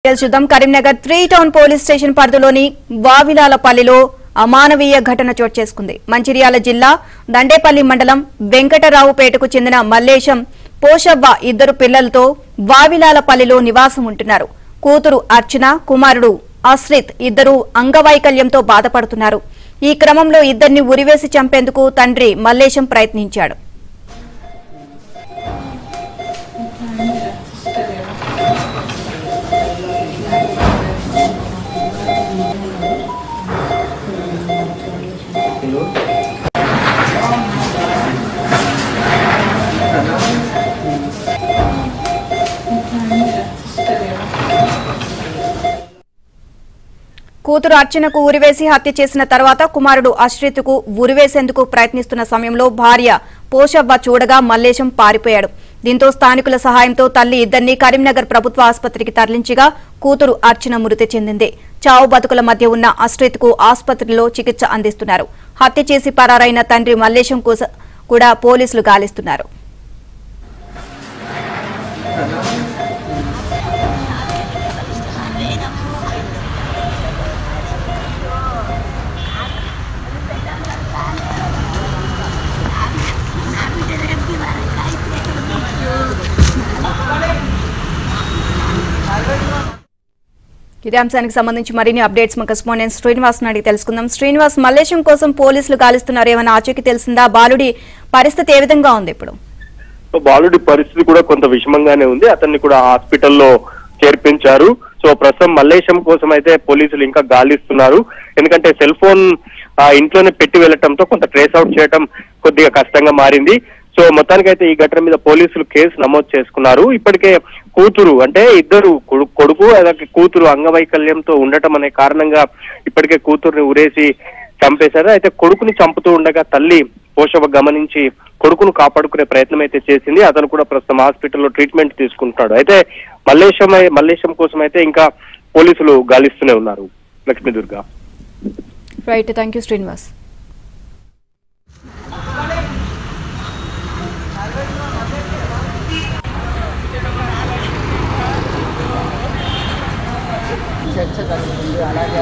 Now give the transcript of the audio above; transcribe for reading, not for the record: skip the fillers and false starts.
చూద్దాం. Karimnagar 3 town police station పరిధిలోని వావిలాలపల్లిలో అమానవీయ ఘటన చోటు చేసుకుంది. మంచిర్యాల జిల్లా దండేపల్లి మండలం వెంకటరావుపేటకు చెందిన మల్లేశం, పోషవ్వ ఇద్దరు పిల్లలతో వావిలాలపల్లిలో నివాసం ఉంటున్నారు. కూతురు అర్చన, కుమారుడు అశ్రిత్ ఇద్దరు అంగవైకల్యంతో బాధపడుతున్నారు. ఈ క్రమంలో ఇద్దరిని ఉరివేసి చంపేందుకు తండ్రి మల్లేశం ప్రయత్నించాడు. కూతురు అర్చనకు ఉరివేసి హత్య చేసిన తర్వాత కుమారుడు అశ్రిత్కు ఉరివేసేందుకు ప్రయత్నిస్తున్న సమయంలో భార్య పోషవ్వ చూడగా మల్లేశం పారిపోయాడు. దీంతో స్థానికుల సహాయంతో తల్లి ఇద్దరిని కరీంనగర్ ప్రభుత్వ ఆసుపత్రికి తరలించగా కూతురు అర్చన మృతి చెందింది. చావు బతుకుల మధ్య ఉన్న అశ్రిత్కు ఆసుపత్రిలో చికిత్స అందిస్తున్నారు. హత్య చేసి పరారైన తండ్రి మల్లేశం కూడా పోలీసులు గాలిస్తున్నారు. ఇదే అంశానికి సంబంధించి మరిన్ని అప్డేట్స్ మా కరెస్పాండెంట్ శ్రీనివాస్ అడిగి తెలుసుకుందాం. శ్రీనివాస్, మల్లేశం కోసం పోలీసులు గాలిస్తున్నారు, ఏమైనా ఆచూకీ తెలిసిందా? బాలుడి పరిస్థితి ఏ విధంగా ఉంది ఇప్పుడు? బాలుడి పరిస్థితి కూడా కొంత విషమంగానే ఉంది. అతన్ని కూడా హాస్పిటల్లో చేర్పించారు. సో ప్రస్తుతం మల్లేశం కోసం అయితే పోలీసులు ఇంకా గాలిస్తున్నారు. ఎందుకంటే సెల్ ఫోన్ ఇంట్లోనే పెట్టి వెళ్లటంతో కొంత ట్రేస్ అవుట్ చేయడం కొద్దిగా కష్టంగా మారింది. సో మొత్తానికైతే ఈ ఘటన మీద పోలీసులు కేసు నమోదు చేసుకున్నారు. ఇప్పటికే కూతురు అంటే ఇద్దరు కొడుకు అలాగే కూతురు అంగవైకల్యంతో ఉండటం అనే కారణంగా ఇప్పటికే కూతురుని ఉరేసి చంపేశారు. అయితే కొడుకుని చంపుతూ ఉండగా తల్లి పోషవ గమనించి కొడుకును ప్రయత్నం అయితే చేసింది. అతను కూడా ప్రస్తుతం హాస్పిటల్లో ట్రీట్మెంట్ తీసుకుంటున్నాడు. అయితే మల్లేశం కోసం అయితే ఇంకా పోలీసులు గాలిస్తూనే ఉన్నారు. Lakshmi Durga. Right, thank you Srinivas. చర్చ జరుగుతుంది. అలాగే